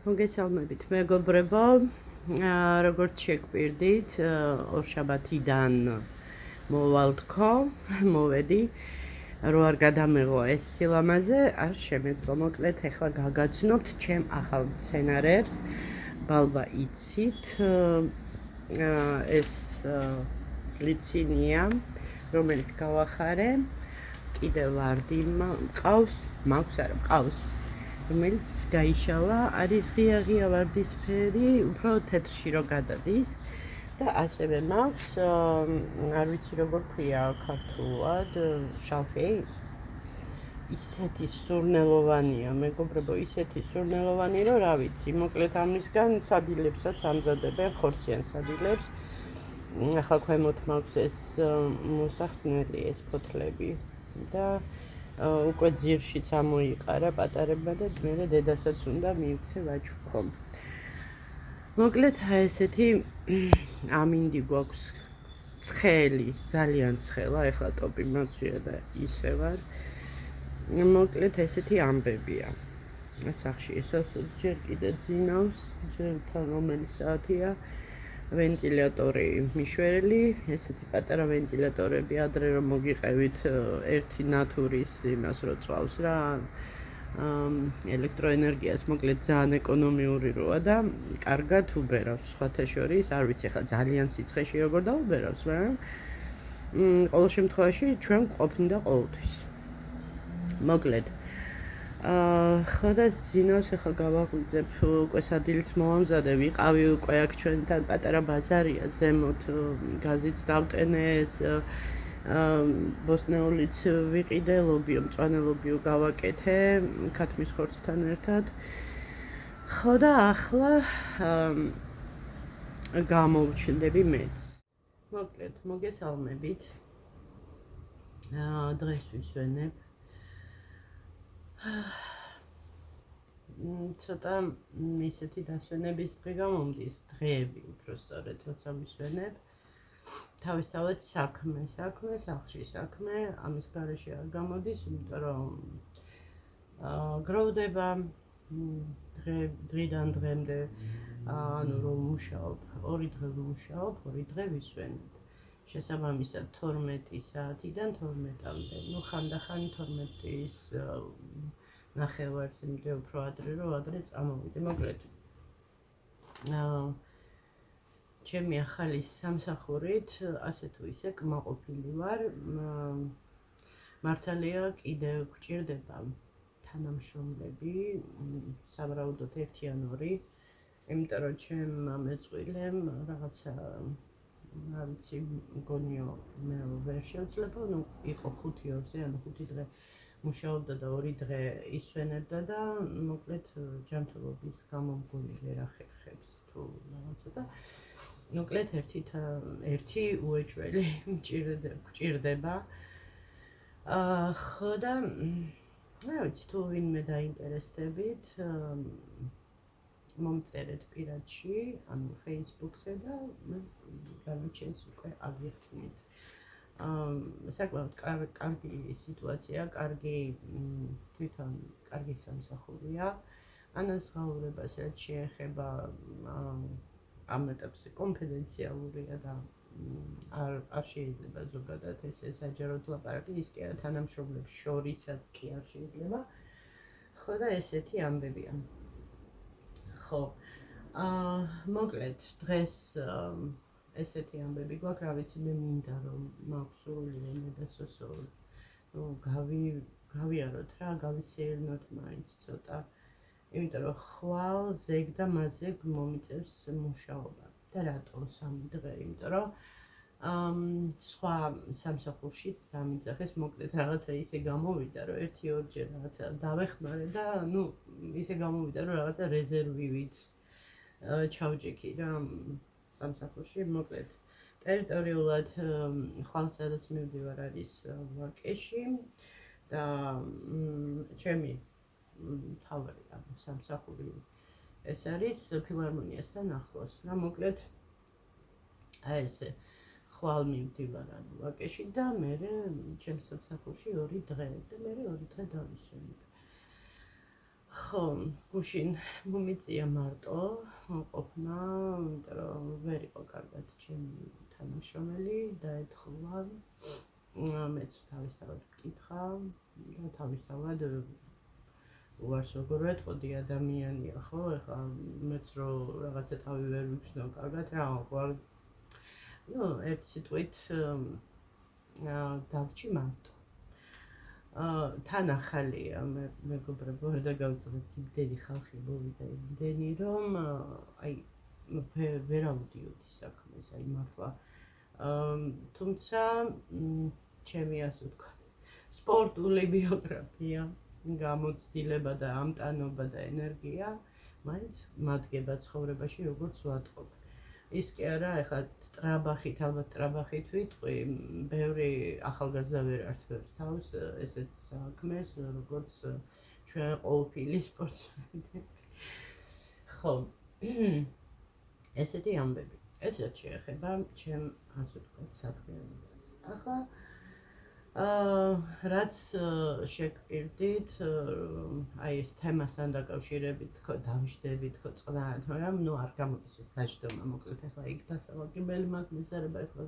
მოგესალმებით მეგობრებო, როგორც შეგვირდით, ორშაბათიდან მოვალთქო, მოვედი, რო არ გადამეღო ეს სილამაზე, არ შემეძლო. მოკლედ, ახლა გაგაცნობთ ჩემ ახალ მცენარეებს. ბალბა იცით, ეს ლიცინია, რომელიც გავახარე, კიდევ ვარდი მყავს, მაქვს არა, მყავს. რომელიც გაიშალა, არის ღია ვარდისფერი, უფრო თეთრში რო გადადის და ასევე მაქვს, არ ვიცი როგორ ქვია ქართულად, შალფეი. ისეთი სურნელოვანია, მეგობრებო, ისეთი სურნელოვანი, რომ რა ვიცი, მოკლედ ამისგან სადილებსაც ამზადებენ, ხორციან სადილებს. ახლა ქვემოთ მაქვს ეს მოსახსნელი, ეს ფოთლები და უკვე ძირშიც ამოიყარა პატარებმა და მე დედასაც უნდა მივცე ვაჩუქო. მოკლედ ესეთი ამინდი გვაქვს ცხელი, ძალიან ცხელა, ახლა ტოპი მოცვია და ისე ვარ. მოკლედ ესეთი ამბებია. სახში ისოს ჯერ კიდე ძინავს, ჯერ თან რომელი საათია. ვენტილატორი მიშვერილი, ესეთი პატარა ვენტილატორები ადრე რომ მოგიყევით ერთი ნატურის იმას რო წვავს რა, ელექტროენერგიას, მოკლედ ძალიან ეკონომიური როა და კარგად უბერავს სხვათა შორის, არ ვიცი ახლა ძალიან სიცხეში როგორ დაუბერავს, მაგრამ ყოველ შემთხვევაში ჩვენ ყოფნიდა ყოველთვის. მოკლედ ხოდას ძინავს, ახლა გავაღვიძებ, უკვე სადილიც მოვამზადე, ვიყავი უკვე აქ ჩვენთან პატარა ბაზარია, ზემოთ გაზიც დავტენეს, ბოსნეულიც ვიყიდე, ლობიო, მწვანე ლობიო გავაკეთე, ქათმის ხორცთან ერთად. ხო და ახლა გამოვჩნდები მეც. მოკლედ, მოგესალმებით. დღეს ვისვენებ. ცოტა ისეთი დასვენების დღე გამომდის, დღეები უფრო სწორედ, როცა ვისვენებ. თავისთავად საქმე, სახლში საქმე, ამის გარეშე არ გამოდის, იმიტომ რომ გროვდება დღიდან დღემდე, ანუ რომ ვმუშაობ, 2 დღე ვმუშაობ, 2 დღე ვისვენებ. შესაბამისად 12 საათიდან 12-მდე. ნუ ხანდახან 12-ის ნახევარს, იმდე უფრო ადრე, რომ ადრე წამოვიდე. მოკლედ, ჩემი ახალი სამსახურით ასე თუ ისე კმაყოფილი ვარ. მართალია კიდევ გვჭირდება თანამშრომლები, სავარაუდოდ 1 ან 2, იმიტომ რომ ჩემ მეწყვილემ რაღაცა არ ვიცი, მგონიო მე ვერ შევძლებო, ნუ იყო 5-2-ზე, ანუ 5 დღე მუშაობდა და 2 დღე ისვენებდა და მოკლედ ჯანმრთელობის გამო მგონი ვერ ახერხებს თუ რაღაცა და მოკლედ ერთი უეჭველი გვჭირდება. ხო და რა ვიცი, თუ ვინმე დაინტერესდებით, მომწერეთ პირადში, ანუ Facebook-ზე და განაჩენს უკვე აგიხსნით. საკმაოდ კარგი სიტუაცია, კარგი თვითონ კარგი სამსახურია. ანაზღაურებას რაც შეეხება ამ ეტაპზე კონფიდენციალურია და არ შეიძლება ზოგადად ესე საჯაროდ ლაპარაკი, ის კი არა თანამშრომლებს შორისაც კი არ შეიძლება. ხო და ესეთი ამბებია. ხო, მოკლედ დღეს ესეთი ამბები გვაქვს, რა ვიცი, მე მინდა რომ მაქვს სრული ენა და სოსორი. ნუ გავიაროთ რა, გავისეირნოთ მაინც ცოტა. იმიტომ რომ ხვალ ზეგ და მაზეგ მომიწევს მუშაობა. და რატო 3 დღე? იმიტომ რომ სხვა სამსახურშიც დამიძახეს, მოკლედ რაღაცა ისე გამოვიდა, რომ 1-2 რაღაცა დავეხმარე და ნუ ისე გამოვიდა, რომ რაღაცა რეზერვივით ჩავჭიქი რა სამსახურში, მოკლედ ტერიტორიულად ხვალ სადაც მივდივარ არის ვაკეში და ჩემი თავი სამსახური ეს არის ფილარმონიასთან ახლოს. რა მოკლედ აი ესე ხვალ მივდივარ ვაკეში და მე ჩემს სამსახურში 2 დღე და მე 2 დღე დავისვენებ. ხო, გუშინ მომიწია მარტო ყოფნა, იმიტომ რომ ვერ იყო კარგად ჩემი თანამშრომელი, დაეთხოვა. მეც თავისთავად ვკითხა და თავისთავად უარს როგორ ვეთყოდი ადამიანია, ხო? ეხლა მეც რო რაღაცა თავი ვერ ვიჩნევ კარგად, რა ვარ. ნუ ერთ სიტყვით დავრჩი მარტო. თან ახალია, მეგობრებო, და გავწევთ იმდენი ხალხი მოვიდა იმდენი, რომ აი ვერ ავდიოდი საქმეს, აი მართლა. თუმცა ჩემი ასე ვთქვათ, სპორტული ბიოგრაფია, გამოცდილება და ამტანობა და ენერგია მაინც მადგება ცხოვრებაში, როგორც ვატყობ. ის კი არა, ეხლა ტრაბახით, ალბათ ტრაბახით ვიტყვი, ბევრი ახალგაზრდა ვერ ართმევს თავს ესეთ საქმეს, როგორც ჩვენ ყოველფილი სპორტსმენები. ხო, ესეთი ამბები. ესეც შეეხება ჩემ, ასე ვთქვათ, საქმიანობას. ახლა რაც შეგპირდით, აი ეს თემასთან დაკავშირებით თქო დავждდებით თქო წყნარად, მაგრამ ნუ არ გამოდის ეს დაждდომა, მოკლედ ახლა იქ დასავაგებელი მაქვს მესარება, ახლა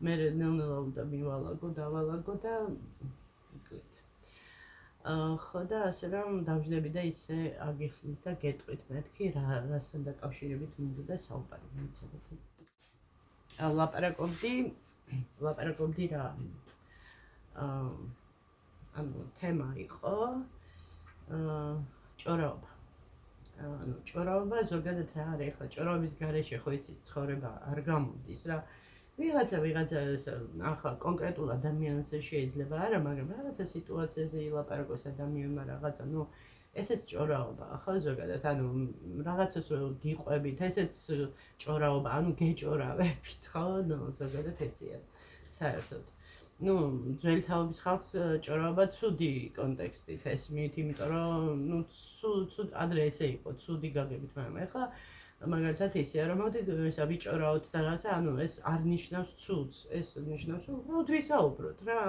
მე ნელ-ნელა უნდა მივალაგო, დავალაგო და მოკლედ. ხო და ასე რომ დავждდები და ისე აგიხსნით და გეტყვით მეთქი რასთან დაკავშირებით მინდოდა საუბარი. ლაპარაკობდი რა ანუ თემა იყო ჭორაობა. ანუ ჭორაობა ზოგადად რა არის ახლა ჭორაობის გარეშე ხო იცით ცხოვრება არ გამოდის რა. ვიღაცა ახლა კონკრეტულ ადამიანზე შეიძლება არა, მაგრამ რაღაცა სიტუაციაზე ილაპარაკოს ადამიანმა რაღაცა, ნუ ესეც ჭორაობაა ხო ზოგადად, ანუ რაღაცას გიყვებით, ესეც ჭორაობა, ანუ გეჭორავებით ხო, ნუ ზოგადად ესეა საერთოდ. ნუ ძველი თაობის ხალხს ჭორაობა ცუდი კონტექსტით ესმით, იმიტომ რომ ნუ ცუდ ადრე ესე იყო, ცუდი გაგებით, მაგრამ ახლა მაგალითად ისეა, რომ მოდი ესა ვიჭორავთ და რაღაცა, ანუ ეს არ ნიშნავს ცუდს, ეს ნიშნავს, რომ უბრალოდ ვისაუბროთ რა.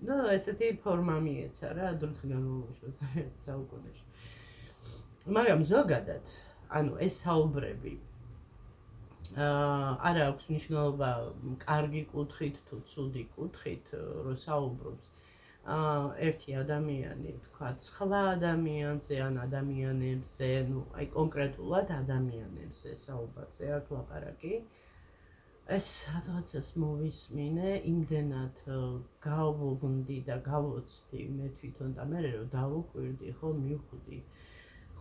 და ესეთი ფორმა მიეცა რა, დროთა განმავლობაში საუკუნეში. მაგრამ ზოგადად, ანუ ეს საუბრები არა აქვს მნიშვნელობა კარგი კუთხით თუ ცუდი კუთხით, რომ საუბრობს ერთი ადამიანი, თქვათ, სხვა ადამიანზე ან ადამიანებზე, ნუ აი კონკრეტულად ადამიანებზე საუბარზე აქ ლაპარაკი. ეს რაღაცას მოვისმინე, იმდენად გავუგნდი და გავოცდი მე თვითონ და მე რომ დავუკვირდი, ხო, მივხვდი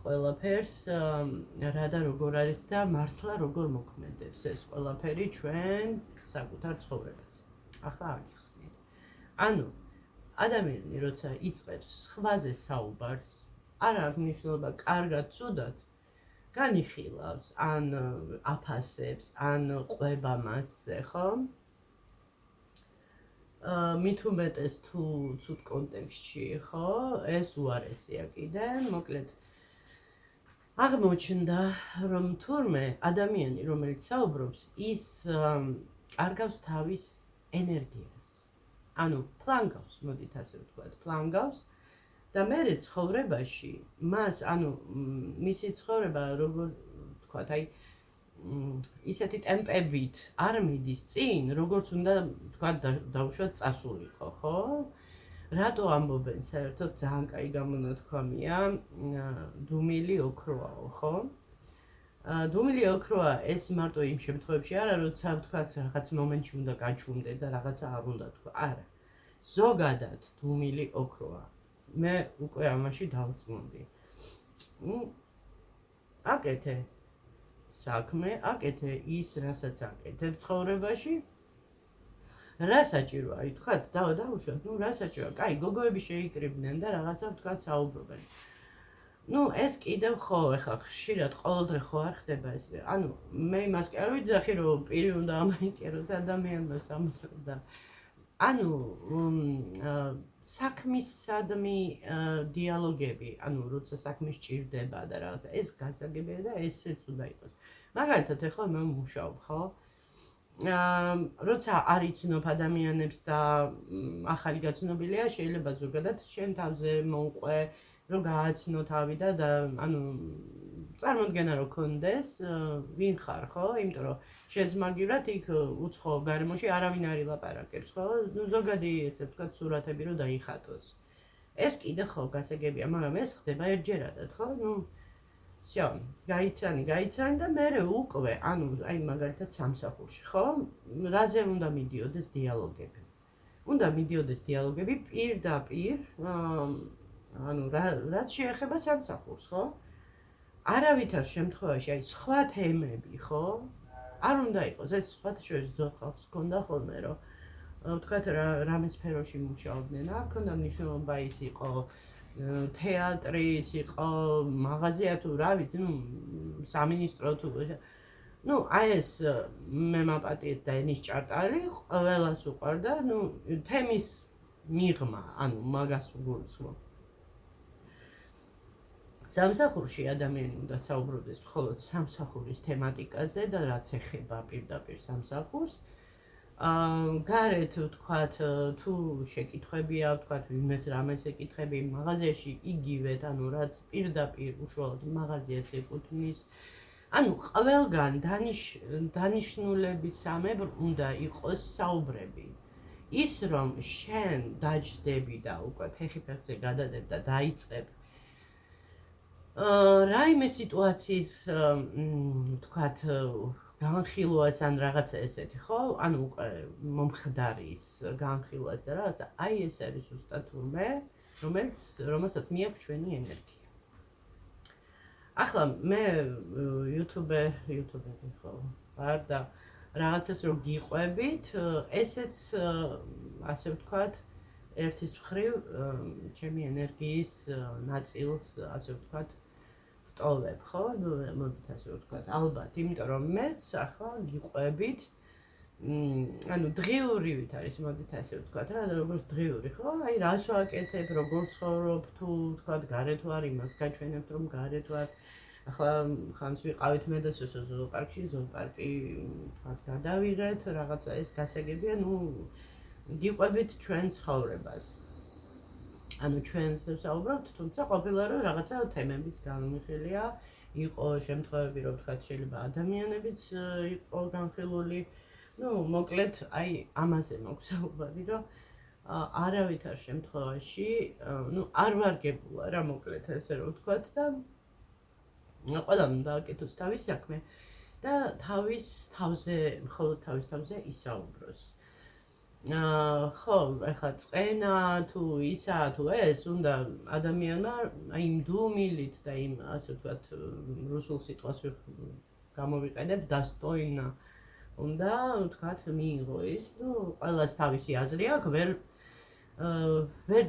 ყველაფერს რა და როგორ არის და მართლა როგორ მოქმედებს ეს ყველაფერი ჩვენ საკუთარ ცხოვრებაზე. ახლა აგიხსნით. ანუ ადამიანი როცა იწყებს სხვაზე საუბარს, არ აქვს მნიშვნელობა კარგად, ცუდად, განიხილავს, ან აფასებს, ან ყვება მასზე, ხო? მით უმეტეს თუ ცუდ კონტექსტში, ხო? ეს უარესია კიდე, მოკლედ აღმოჩნდა, რომ თურმე ადამიანი, რომელიც საუბრობს, ის კარგავს თავის ენერგიას. ანუ ფლანგავს, მოდით ასე ვთქვათ, ფლანგავს და მერე ცხოვრებაში მას, ანუ მისი ცხოვრება, როგორ ვთქვათ, აი ისეთი ტემპებით არ მიდის წინ, როგორც უნდა ვთქვათ, დავუშვათ წასულიყო, ხო? რატო ამბობენ საერთოდ ძალიან კაი გამონათქვამია, დუმილი ოქროაო, ხო? დუმილი ოქროა ეს მარტო იმ შემთხვევებში არა, როცა ვთქვათ, რაღაც მომენტში უნდა გაჩუმდე და რაღაცა არ უნდა თქვა. არა. ზოგადად დუმილი ოქროა. მე უკვე ამაში დავწმუნდი. აკეთე საქმე, აკეთე ის, რასაც აკეთებ ცხოვრებაში. რა საჭიროა, აი თქვათ, დავუშვათ, ნუ რა საჭიროა, კაი, გოგოები შეიკრიბნენ და რაღაცა ვთქვათ საუბრობენ. ნუ ეს კიდევ ხო, ეხლა ხშირად ყოველდღე ხო არ ხდება ეს. ანუ მე იმას კი არ ვიძახი, რომ პირი უნდა ამაინტერესოს ადამიანმა სამუდამოდ და ანუ საქმისადმი დიალოგები, ანუ როცა საქმე სჭირდება და რაღაცა, ეს გასაგებია და ესეც უნდა იყოს. მაგალითად, ეხლა მე ვმუშაობ, ხო? როცა არ იცნობ ადამიანებს და ახალი გაცნობილია, შეიძლება ზოგადად შენ თავზე მოუყვე რომ გააცნო თავი და ანუ წარმოდგენა რო ქონდეს ვინ ხარ ხო? იმიტომ რომ შეძმაგივრად იქ უცხო გარემოში არავინ არ ილაპარაკებს ხო? ნუ ზოგადი ესე ვთქვათ სურათები რო დაიხატოს. ეს კიდე ხო გასაგებია, მაგრამ ეს ხდება ერთჯერადად ხო? ნუ всё, გაიცანი და მერე უკვე, ანუ აი მაგალითად სამსახურში ხო? რაზე უნდა მიდიოდეს დიალოგები? უნდა მიდიოდეს დიალოგები პირდაპირ, ანუ რაც შეეხება სამსახურს, ხო? არავითარ შემთხვევაში აი სხვა თემები, ხო? არ უნდა იყოს, ეს სხვა შორის ზოგ ხალხს ქონდა ხოლმე, რომ ვთქვათ რამე სფეროში მუშაობდნენ, აქ ქონდა მნიშვნელობა ის იყო თეატრი, ის იყო მაღაზია თუ რა ვიცი, ნუ სამინისტრო თუ ნუ აი ეს მე მაპატიეთ და ენის ჭარტალი ყველას უყვარდა, ნუ თემის მიღმა, ანუ მაგას უგულისხმობ. სამსახურში ადამიანი უნდა საუბრობდეს მხოლოდ სამსახურის თემატიკაზე და რაც ეხება პირდაპირ სამსახურს. გარეთ ვთქვათ, თუ შეკითხვები აქვს, ვთქვათ, ვინმეს რამეს ეკითხები მაღაზიაში იგივე, ანუ რაც პირდაპირ უშუალოდ მაღაზიას ეკუთვნის. ანუ ყველგან დანიშნულებისამებრ უნდა იყოს საუბრები. ის რომ შენ დაჯდები და უკვე ფეხი ფეხზე გადადებ და დაიწყებ რაიმე სიტუაციის ვთქვათ განხილვას ან რაღაცა ესეთი ხო? ანუ უკვე მომხდარის განხილვას და რაღაცა, აი ეს არის ზუსტად თურმე, რომელსაც მიაქვს ჩვენი ენერგია. ახლა მე YouTube-ები ხო ვარ და რაღაცას რო გიყვებით, ესეც ასე ვთქვათ, ერთის მხრივ ჩემი ენერგიის ნაწილს, ასე ვთქვათ, ვტოვებ, ხო? ნუ მოდით ასე ვთქვათ, ალბათ, იმიტომ რომ მეც ახლა გიყვებით, ანუ დღიურივით არის, მოდით ასე ვთქვათ, რა, როგორც დღიური, ხო? აი რას ვაკეთებ, როგორ ცხოვრობ, თუ ვთქვათ, გარეთ ვარ, იმას გაჩვენებთ, რომ გარეთ ვარ. ახლა ხანს ვიყავით მე და სოსო ზოოპარკში, ზოოპარკი ვთქვათ, გადავიღეთ, რაღაცა ეს გასაგებია, ნუ გიყვებით ჩვენ ცხოვრებას. ანუ ჩვენს ვსაუბრობთ, თუმცა ყოფილა რომ რაღაცა თემებიც განვიხილია, იყო შემთხვევები, რომ ვთქვათ, შეიძლება ადამიანებიც იყო განხილული. ნუ მოკლედ, აი ამაზე მოგსაუბარი, რომ არავითარ შემთხვევაში, ნუ არ ვარგებულა რა მოკლედ ესე რომ ვთქვათ და ყველამ დააკეთოს თავის საქმე და თავის თავზე, მხოლოდ თავის თავზე ისაუბროს. ხო, ეხლა წენა თუ ისა თუ ეს უნდა ადამიანმა აი იმ დუმილით და იმ ასე ვთქვათ რუსულ სიტყვას გამოვიყენებ დასტოინა უნდა ვთქვათ მიიღო ის, ნუ ყველას თავისი აზრი აქვს, ვერ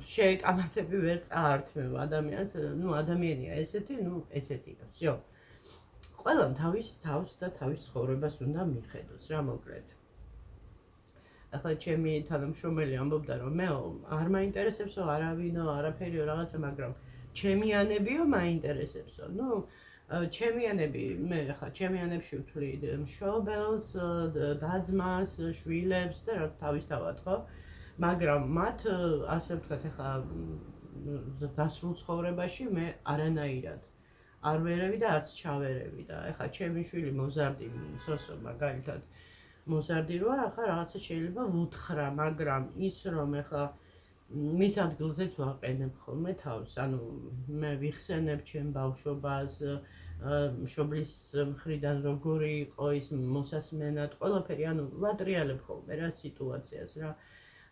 შეეკამათები, ვერ წაართმევ ადამიანს, ნუ ადამიანია ესეთი, ნუ ესეთია, всё. ყველამ თავის თავს და თავის ცხოვრებას უნდა მიხედოს, რა მოკლედ. ახლა ჩემი თანამშრომელი ამბობდა, რომ მე არ მაინტერესებსო არავინო, არაფერიო რაღაცა, მაგრამ ჩემიანებიო მაინტერესებსო. ნუ ჩემიანები, მე ახლა ჩემიანებში ვთვლი მშობელს, და-ძმას, შვილებს და რაც თავისთავად, ხო? მაგრამ მათ ასე ვთქვათ, ახლა დასრულ ცხოვრებაში მე არანაირად არ ვერევი და არც ჩავერევი და ახლა ჩემი შვილი მოზარდი სოსო მაგალითად მოზარდი როა, ახლა რაღაცა შეიძლება ვუთხრა, მაგრამ ის რომ ახლა მის ადგილზეც ვაყენებ ხოლმე თავს, ანუ მე ვიხსენებ ჩემ ბავშვობას, მშობლის მხრიდან როგორი იყო ის მოსასმენად, ყველაფერი, ანუ ვატრიალებ ხოლმე რა სიტუაციას რა.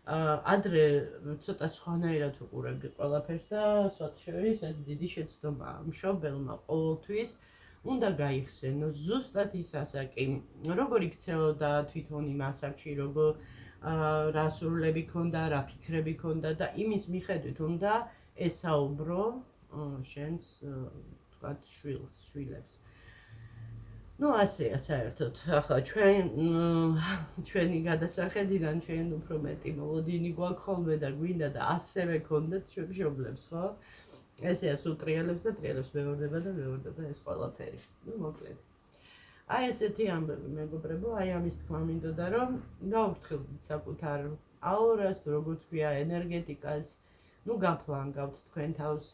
ადრე ცოტა სხვანაირად ვუყურებდი ყველაფერს და სხვათა შორის ეს დიდი შეცდომაა მშობელმა ყოველთვის უნდა გაიხსენო ზუსტად ის ასაკი, როგორ იქცეოდა თვითონ იმ ასაკში, როგორ რა სურვილები ქონდა, რა ფიქრები ქონდა და იმის მიხედვით უნდა ესაუბრო შენს ვთქვათ შვილებს. ნუ ასეა საერთოდ, ახლა ჩვენი გადასახედიდან ჩვენ უფრო მეტი მოლოდინი გვაქვს ხოლმე და გვინდა და ასევე გქონდეთ ჩვენ მშობლებს, ხო? ესეა სულ ტრიალებს და ტრიალებს მეორდება და მეორდება ეს ყველაფერი. ნუ მოკლედ. აი ესეთი ამბები მეგობრებო, აი ამის თქმა მინდოდა რომ გავფრთხილდით საკუთარ აურას, თუ როგორც ქვია ენერგეტიკას, ნუ გაფლანგავთ თქვენ თავს,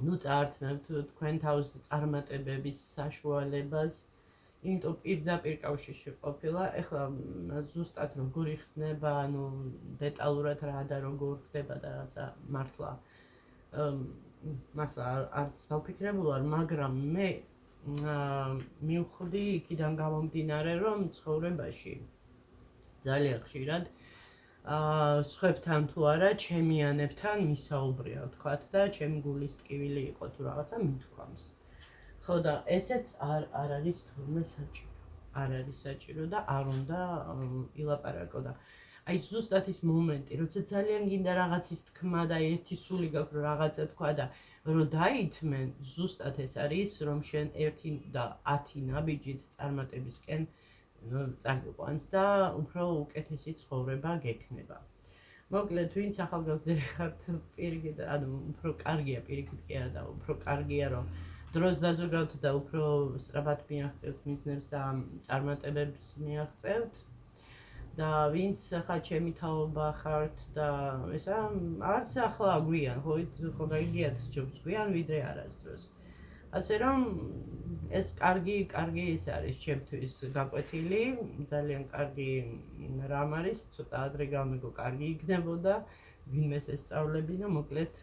ნუ წაართმევთ თქვენ თავს წარმატებების საშუალებას, იმიტომ პირდაპირ კავშირში ყოფილა, ეხლა ზუსტად როგორ იხსნება, ანუ დეტალურად რა და როგორ ხდება და რაცა მართლა არც დავფიქრებულ ვარ, მაგრამ მე მივხვდი იქიდან გამომდინარე, რომ ცხოვრებაში ძალიან ხშირად სხვებთან თუ არა, ჩემიანებთან მისაუბრია, ვთქვათ და ჩემი გულის ტკივილი იყო თუ რაღაცა მithქვამს. ხო და ესეც არ არის თურმე საჭირო. არ არის საჭირო და არ უნდა ილაპარაკო და აი ზუსტად ის მომენტი, როცა ძალიან გინდა რაღაცის თქმა და ერთი სული გაქვს რომ რაღაცა თქვა და რომ დაითმენ, ზუსტად ეს არის, რომ შენ 1 და 10 ნაბიჯით წარმატებისკენ წაგიყვანს და უფრო უკეთესი ცხოვრება გექნება. მოკლედ, ვინც ახალგაზრდები ხართ, პირიქით, ანუ უფრო კარგია პირიქით კი არა და უფრო კარგია რომ დროს დაზოგავთ და უფრო სწრაფად მიაღწევთ მიზნებს და წარმატებებს მიაღწევთ. და ვინც ახლა ჩემი თაობა ხართ და ესა არც ახლა გვიან, ხო გაიგიათ ჯობს გვიან ვიდრე არასდროს. ასე რომ ეს კარგი ის არის ჩემთვის გაკვეთილი, ძალიან კარგი რამ არის, ცოტა ადრე გამიგო კარგი იქნებოდა, ვინმეს ესწავლებინა, მოკლედ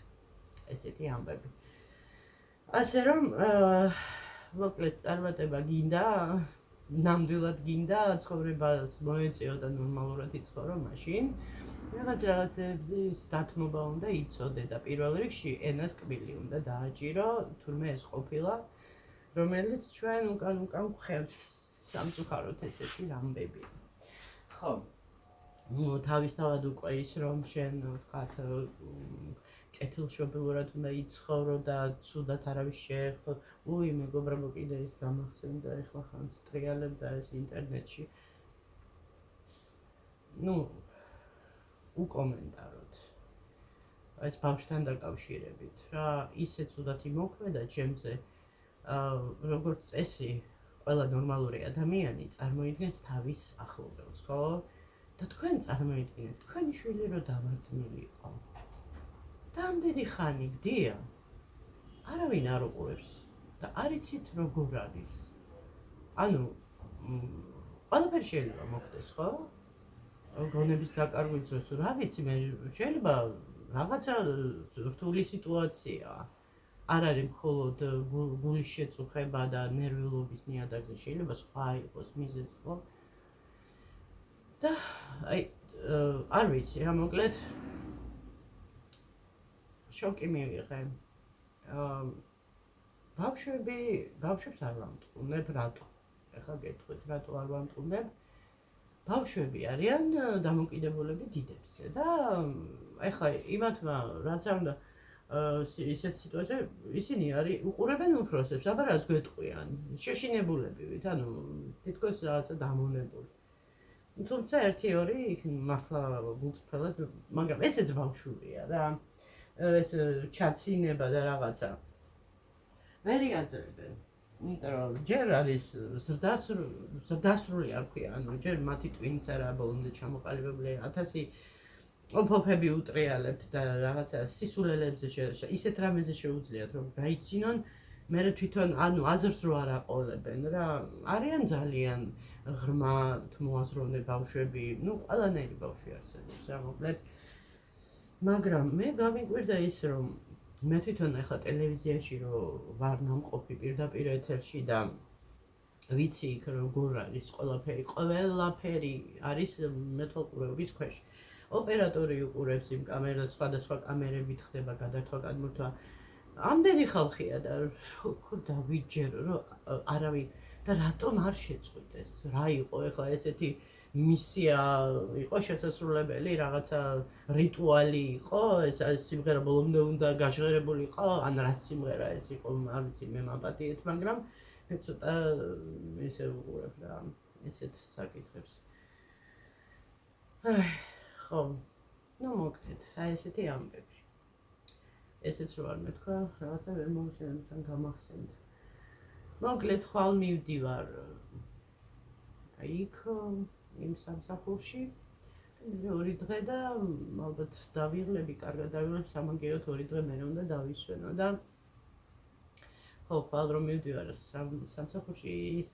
ესეთი ამბები. ასე რომ მოკლედ წარმატება გინდა, ნამდვილად გინდა ცხოვრებას მოეწიო და ნორმალურად იცხოვრო მაშინ. რაღაცების დათმობა უნდა იცოდე და პირველ რიგში ენას კბილი უნდა დააჭირო, თურმე ეს ყოფილა, რომელიც ჩვენ უკან გვხევს სამწუხაროდ ესეთი რამბები. ხო. თავისთავად უკვე ის რომ შენ ვთქვათ კეთილშობილურად უნდა იცხოვრო და ცუდად არავის შეეხო. მეგობრებო, კიდე ის გამახსენდა, ეხლა ხანს ტრიალებდა ეს ინტერნეტში. უკომენტაროთ. ეს ბავშვთან დაკავშირებით რა, ისე ცუდად იმოქმედა ჩემზე, როგორც წესი, ყველა ნორმალური ადამიანი წარმოიდგენს თავის ახლობელს, ხო? და თქვენ წარმოიდგინეთ, თქვენი შვილი რო დამარდნილი იყო. რამდენი ხანი გდია? არავინ არ უყურებს და არ იცით როგორ არის. ანუ ყველაფერი შეიძლება მოხდეს, ხო? გონების დაკარგვის დროს რა ვიცი მე შეიძლება რაღაცა რთული სიტუაცია არ არის მხოლოდ გულის შეწუხება და ნერვიულობის ნიადაგზე, შეიძლება სხვა იყოს მიზეზი, ხო? და აი არ ვიცი რა, მოკლედ შოკი მივიღე. ბავშვებს არ ვამტყუნებ, რატო? ეხლა გეტყვით, რატო არ ვამტყუნებ? ბავშვები არიან დამოკიდებულები დიდებზე და ეხლა იმათმა რაც არ უნდა ისეთ სიტუაცია ისინი არის უყურებენ უფროსებს, აბა რას გვეტყვიან? შეშინებულები ვით, ანუ თითქოს რაღაცა დამონებული. თუმცა 1-2 იქ მართლა გულწრფელად, მაგრამ ესეც ბავშვია რა. ეს ჩაცინება და რაღაცა ვერ იაზრებენ. იმიტომ რომ ჯერ არის ზრდასრული არ ქვია, ანუ ჯერ მათი ტვინიც არა ბოლომდე ჩამოყალიბებული 1000 ოფოფები უტრიალებთ და რაღაცა სისულელებზე ისეთ რამეზე შეუძლიათ რომ გაიცინონ, მერე თვითონ ანუ აზრს რო არ აყოლებენ რა. არიან ძალიან ღრმა მოაზროვნე ბავშვები, ყველანაირი ბავშვი არსებობს რა, მოკლედ. მაგრამ მე გამიკვირდა ის რომ მე თვითონ ახლა ტელევიზიაში რო ვარ ნამყოფი პირდაპირ ეთერში და ვიცი იქ როგორ არის ყველაფერი არის მეთვალყურეობის ქვეშ. ოპერატორი უყურებს იმ კამერას, სხვადასხვა კამერებით ხდება გადართვა გადმორთვა. ამდენი ხალხია და როგორ დავიჯერო რომ არავინ და რატომ არ შეწყვიტეს? რა იყო ეხლა ესეთი მისია იყო შესასრულებელი, რაღაცა რიტუალი იყო, ეს სიმღერა ბოლომდე უნდა გაჟღერებულიყო, ან რა სიმღერა ეს იყო, არ ვიცი, მე მაპატიეთ, მაგრამ მე ცოტა ისე ვუყურებ რა, ესეთ საკითხებს. ხო, მოკლედ, ესეთი ამბები. ესეც რო არ მეთქვა, რაღაცა ვერ მომსვენებთან გამახსენდა. მოკლედ, ხვალ მივდივარ იქ იმ სამსახურში და ორი დღე და ალბათ დავიღლები, კარგად დავიღლებ, სამაგიეროდ ორი დღე მერე უნდა დავისვენო და ხო, ხვალ რომ მივდივარ სამსახურში ის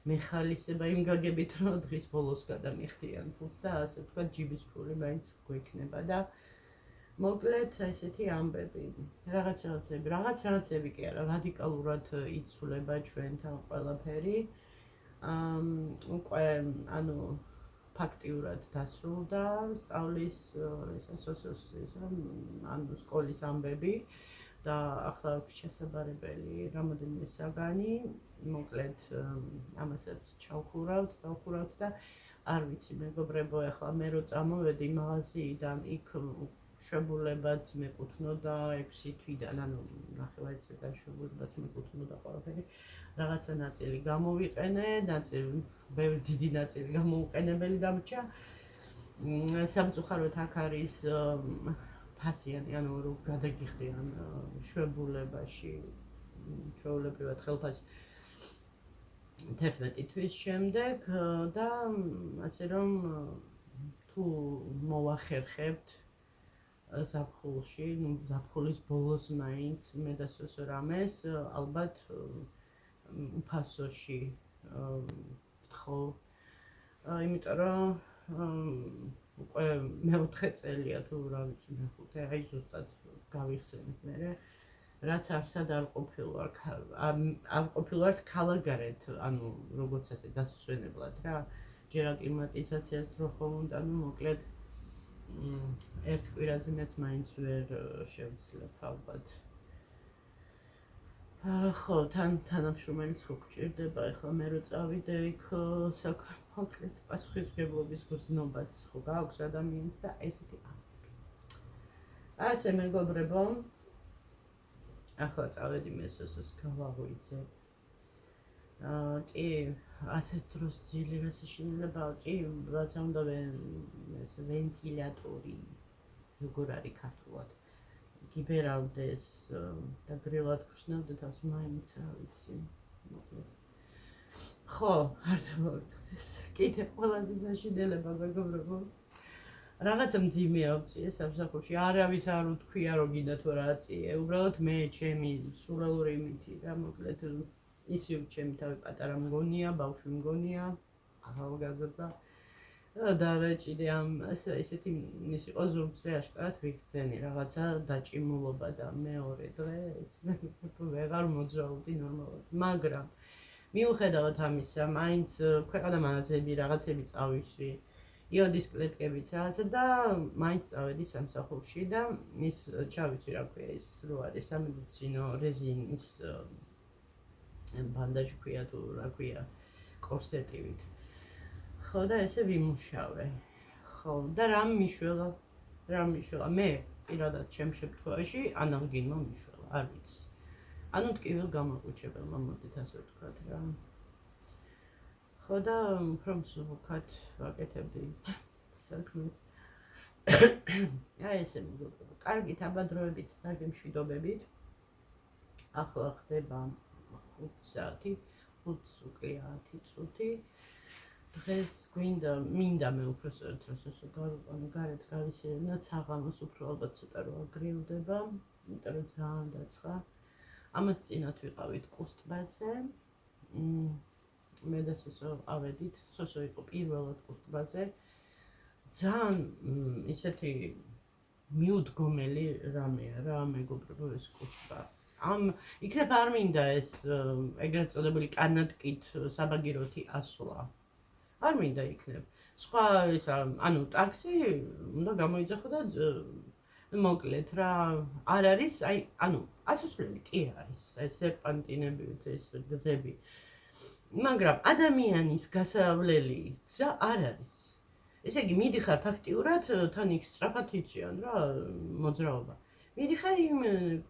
მეხალისება იმ გაგებით, რომ დღის ბოლოს გადამიხდიან ფულს და ასე ვთქვათ, ჯიბის ფული მაინც გვექნება და მოკლედ ესეთი ამბები. რაღაცები კი არა, რადიკალურად იცვლება ჩვენთან ყველაფერი. უკვე ანუ ფაქტიურად დასრულდა სწავლის ანუ სკოლის ამბები და ახლა აქვს შესაბარებელი რამოდენიმე საგანი, მოკლედ ამასაც დავხურავთ და არ ვიცი მეგობრებო, ახლა მე რო წამოვედი მაღაზიიდან, იქ შვებულებაც მეკუთვნოდა 6 თვიდან, ანუ ნახევარწლიდან შვებულებაც მეკუთვნოდა ყველაფერი. რაღაცა ნაწილი გამოვიყენე, ბევრი დიდი ნაწილი გამოუყენებელი დამრჩა. სამწუხაროდ აქ არის ფასიანი, ანუ რომ გადაგიხდიან შვებულებაში ჩვეულებრივად ხელფასი 11 თვის შემდეგ და ასე რომ თუ მოვახერხებთ ზაფხულში, ზაფხულის ბოლოს მაინც მე და სოსო რამეს ალბათ უფასოში ვთხოვ, იმიტომ რომ უკვე მეოთხე წელია თუ რა ვიცი მეხუთე, აი ზუსტად გავიხსენებ მე, რაც არსად არ ყოფილვართ ქალაქგარეთ, ანუ როგორც ასე დასასვენებლად რა, ჯერ აკლიმატიზაციას დრო ხომ უნდა, ну მოკლედ ერთ კვირაზე მეც მაინც ვერ შევძლებ ალბათ. ხო, თანამშრომელიც ხო გჭირდება, ეხლა მე რო წავიდე იქ მოკლედ პასუხისმგებლობის გრძნობაც ხო გააქვს ადამიანს და ესეთი ამბები. ასე მეგობრებო, ახლა წავედი მე სოსოს გავაღვიძე. კი, ასეთ დროს ძილი გასაშინელებაა, კი, რაცა უნდა ეს ვენტილატორი, როგორ არის ქართულად. გიბერავდეს და გრილად გხსნავდე თავს მაინც რა ვიცი, მოკლედ. ხო, არ დამოვიწყდეს. კიდე ყველაზე საშინელება მეგობრებო. რაღაცა მძიმეა ვწიე სამსახურში, არავის არ უთქვია რომ გინდა თუ რა აწიე, უბრალოდ მე ჩემი სურალური იმითი რა, მოკლედ ისევ ჩემი თავი პატარა მგონია, ბავშვი მგონია, ახალგაზრდა და რეჭიდე ამ ესეთი ის იყო ზურგზე აშკარად ვიგრძენი რაღაცა დაჭიმულობა და მეორე დღე ეს ვეღარ მოძრაობდი ნორმალურად, მაგრამ მიუხედავად ამისა, მაინც ქვეყანა მაღაზიები რაღაცები წავიშვი, იოდის კლეტკებიც რაღაცა და მაინც წავედი სამსახურში და ის ჩავიცი რა ქვია ის რო არის სამედიცინო რეზინის ბანდაჟი ქვია თუ რა ქვია კორსეტივით. ხო და ესე ვიმუშავე. ხო და რამ მიშველა მე პირადად ჩემ შემთხვევაში ანალგინმა მიშველა, არ ვიცი. ანუ ტკივილ გამაყუჩებელმა მოდით ასე ვთქვათ რა. ხო და უფრო მსუბუქად ვაკეთებდი საქმეს. აი ესე მეგობრებო, კარგით აბადროებით და გემშვიდობებით. ახლა ხდება 5 საათი, 5 უკვე 10 წუთი. დღეს მინდა მე უბრალოდ გარეთ გავისერნა, საღამოს უფრო ალბათ ცოტა რო აგრილდება, იმიტომ რომ ძალიან დაწყა. ამას წინათ ვიყავით კუსტბაზე. მე და სოსო ავედით, სოსო იყო პირველად კუსტბაზე. ძალიან ისეთი მიუდგომელი რამეა რა მეგობრებო ეს კუსტბა. იქნებ არ მინდა ეს ეგრეთ წოდებული კანატკით საბაგიროთი ასვლა. არ მინდა იქნებ. სხვა ეს ანუ ტაქსი უნდა გამოიძახო და მოკლედ რა არ არის, აი ანუ ასასვლელი კი არის, ეს სერპანტინებით ეს გზები. მაგრამ ადამიანის გასავლელი გზა არ არის. ესე იგი მიდიხარ ფაქტიურად თან იქ სწრაფად იციან რა მოძრაობა. მიდიხარ იმ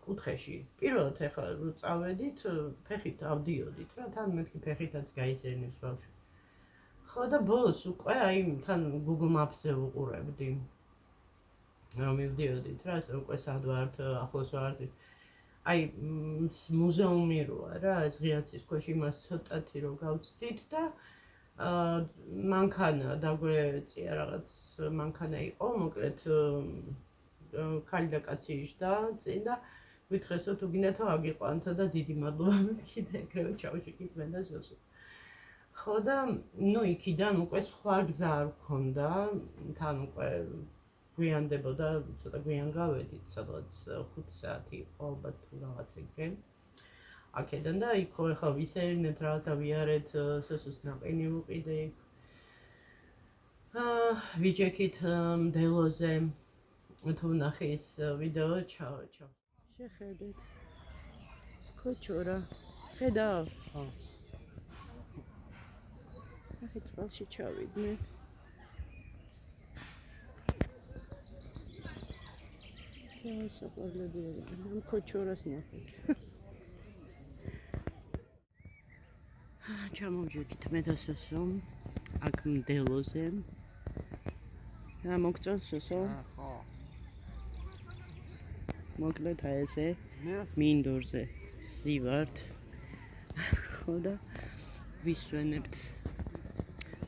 კუთხეში. პირველად ახლა რო წავედით, ფეხით ავდიოდით რა, თან მეთქი ფეხითაც გაიზერნებს ბავშვი. ხო და ბოლოს უკვე აი თან Google Maps-ზე ვუყურებდი. რომ მივდიოდით რა, ეს უკვე სად ვართ, ახლოს ვართ. აი მუზეუმი როა რა, ეს ღიაცის ქვეშ იმას ცოტათი რო გავცდით და მანქანა დაგვეწია რაღაც მანქანა იყო, მოკლედ ქალი და კაცი იჯდა წინ და გითხრესო თუ გინდათ აგიყვანთო და დიდი მადლობა მეთქი და ეგრევე ჩავშიქით მე და ზოსო. ხო და ნუ იქიდან უკვე სხვა გზა არ გქონდა, თან უკვე გვიანდებოდა, ცოტა გვიან გავედით, სადღაც 5 საათი იყო ალბათ თუ რაღაც ეგრე. აქედან და იქ ხო ეხლა ვისერინეთ რაღაცა ვიარეთ, სესოს ნაყინი ვუყიდე იქ. ვიჯექით მდელოზე თუ ნახე ის ვიდეო ჩავ. შეხედეთ. ქოჩორა. ხედავ? ხო. ახლა წყალში ჩავიდნენ. ჩავსაყვალები ამ ქოჩორას ნახეთ. ჩამოვჯექით მე და სოსო აქ მდელოზე. მოგწონს სოსო? ხო. მოკლედ აი ესე მინდორზე ზივართ. ხო და ვისვენებთ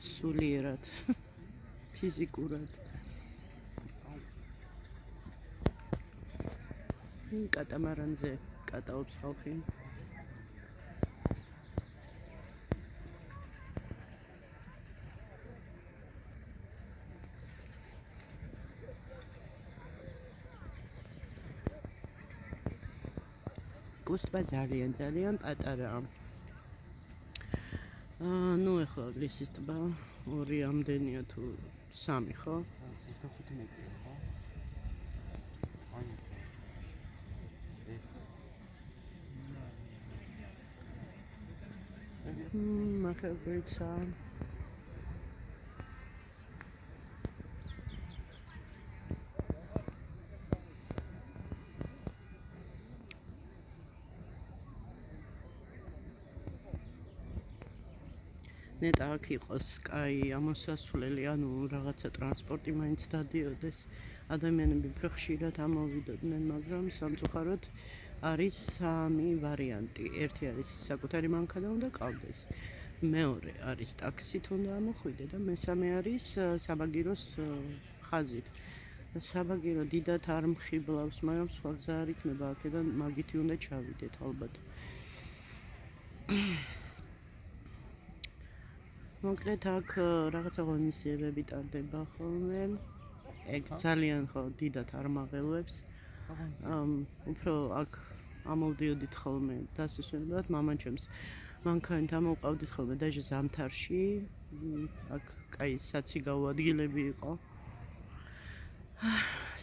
სულიერად, ფიზიკურად. კატამარანზე კატაობს ხალხი. კუსტბა ძალიან პატარაა. ნუ ეხლა გლისის ტბა 2 ამდენია თუ 3 ხო? 25 მეტრია ხო? მახევრიცა. ნეტა აქ იყოს კაი ამოსასვლელი, ანუ რაღაცა ტრანსპორტი მაინც დადიოდეს. ადამიანები უფრო ხშირად ამოვიდოდნენ, მაგრამ სამწუხაროდ არის 3 ვარიანტი. ერთი არის საკუთარი მანქანა უნდა ყავდეს. მეორე არის ტაქსით უნდა ამოხვიდე და მესამე არის საბაგიროს ხაზით. საბაგირო დიდად არ მხიბლავს, მაგრამ სხვა გზა არ იქნება აქედან, მაგითი უნდა ჩავიდეთ ალბათ. მოკლედ აქ რაღაცა ღონისძიებები ტარდება ხოლმე. ეგ ძალიან ხო დიდად არ მაღელვებს. უფრო აქ ამოვდიოდით ხოლმე დასასვენებლად მამაჩემს. მანქანით ამოვყავდით ხოლმე დაჟე ზამთარში. აქ კაი საციგაო ადგილები იყო.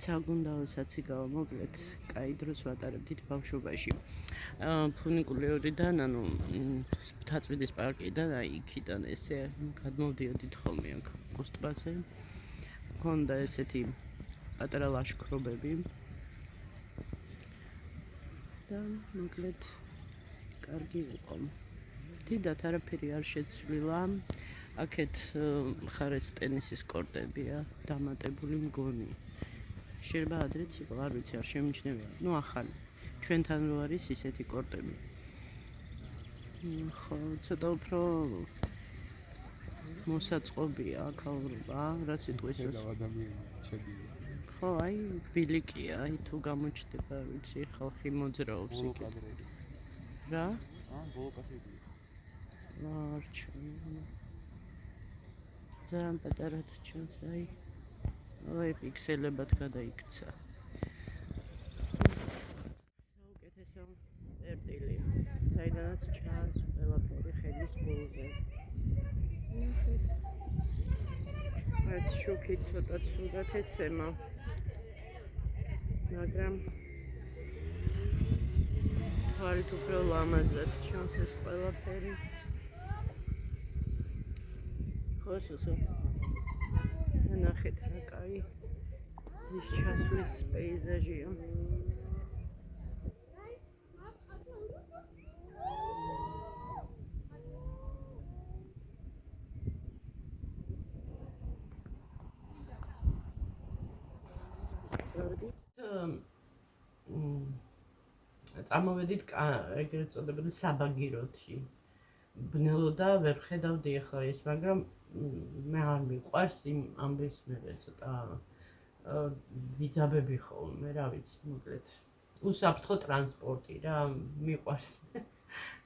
საგუნდაო საციგაო, მოკლედ კაი დროს ვატარებდით ბავშვობაში. ფუნიკულიორიდან, ანუ მთაწმინდის პარკიდან, აი იქიდან ესე გადმოვდიოდით ხოლმე აქ კუსტბაზე. გქონდა ესეთი პატარა ლაშქრობები. და მოკლედ კარგი იყო. დიდად არაფერი არ შეცვლილა. აქეთ მხარეს ტენისის კორტებია დამატებული მგონი. შეიძლება ადრეც იყო, არ ვიცი, არ შემიჩნევია. ნუ ახალი. ჩვენთან რო არის ისეთი კორტები. ხო, ცოტა უფრო მოსაწყობია აქაურობა, რა სიტყვის ეს? ხო, აი, ბილიკია, აი თუ გამოჩნდება, ვიცი, ხალხი მოძრაობს იქ. რა? ბოლო კადრები. არჩევი. ძალიან პატარად ჩანს, აი. აი, პიქსელებად გადაიქცა. საუკეთესო წერტილი. საიდანაც ჩანს ყველაფერი ხელის გულზე. რაც შუქით ცოტა ცუდად ეცემა. მაგრამ თვალით უფრო ლამაზად ჩანს ეს ყველაფერი. ხო, სოსო. ნახეთ რა კაი ზის ჩასვლის პეიზაჟია. წამოვედით ეგრეთ წოდებული საბაგიროთი. ბნელო და ვერ ხედავდი ახლა ეს, მაგრამ მე არ მიყვარს იმ ამბის მე ცოტა ვიძაბები ხოლმე, რა ვიცი, მოკლედ. უსაფრთხო ტრანსპორტი რა, მიყვარს.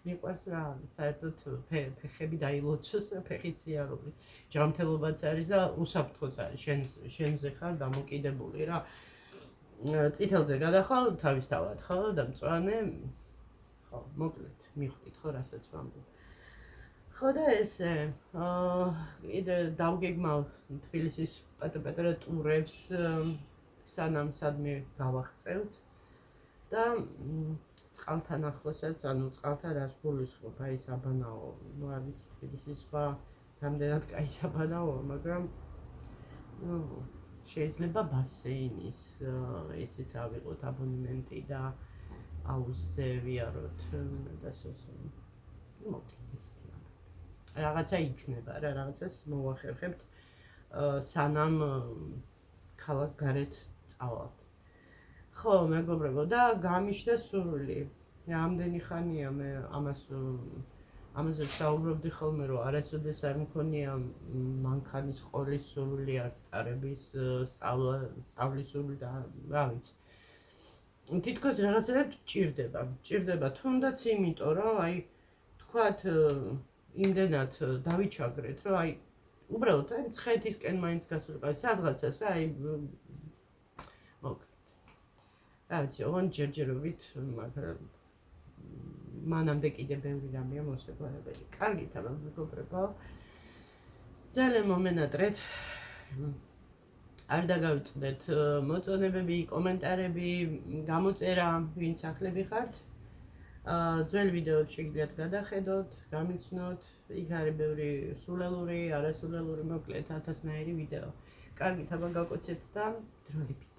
მიყვარს რა, საერთოდ ფეხები დაილოცოს, ფეხიც იარული. ჯანმრთელობაც არის და უსაფრთხოც არის. შენზე ხარ დამოკიდებული რა. წითელზე გადახვალ, თავისთავად ხო და მწვანე ხო, მოკლედ, მიხვდით ხო, რასაც ვამბობ. ხო და ესე, კიდე დავგეგმავ თბილისის პატარ-პატარა ტურებს, სანამ სადმე გავაღწევთ და წყალთან ახლოსაც, ანუ წყალთან რას გულისხმობ, აი საბანაო, ну არ ვიცი თბილისის სხვა რამდენად კაი საბანაოა, მაგრამ შეიძლება ბასეინის ისიც ავიღოთ აბონემენტი და აუზზე ვიაროთ და მოკლედ რაღაცა იქნება რა, რაღაცას მოვახერხებთ სანამ ქალაქ გარეთ წავალთ. ხო, მეგობრებო და გამიშდა სურვილი. რამდენი ხანია მე ამაზე საუბრობდი ხოლმე, რომ არასოდეს არ მქონია მანქანის ყოლის სურვილი, არც წარების სწავლის სურვილი და რა ვიცი. თითქოს რაღაცა ჭირდება, თუნდაც იმიტომ, რომ აი თქვათ იმდენად დავიჩაგრეთ, რომ აი უბრალოდ აი მცხეთისკენ მაინც გასულიყავი სადღაცას რა, აი მოკლედ. რა ვიცი, ოღონდ ჯერჯერობით, მაგრამ მანამდე კიდე ბევრი რამეა მოსაგვარებელი. კარგით, აბა მეგობრებო. ძალიან მომენატრეთ. არ დაგავიწყდეთ მოწონებები, კომენტარები, გამოწერა, ვინც ახლები ხართ. ძველ ვიდეოებს შეგიძლიათ გადახედოთ, გამიცნოთ, იქ არის ბევრი სულელური, არასულელური, მოკლედ 1000-ნაირი ვიდეო. კარგით, აბა გავკოცეთ და დროებით.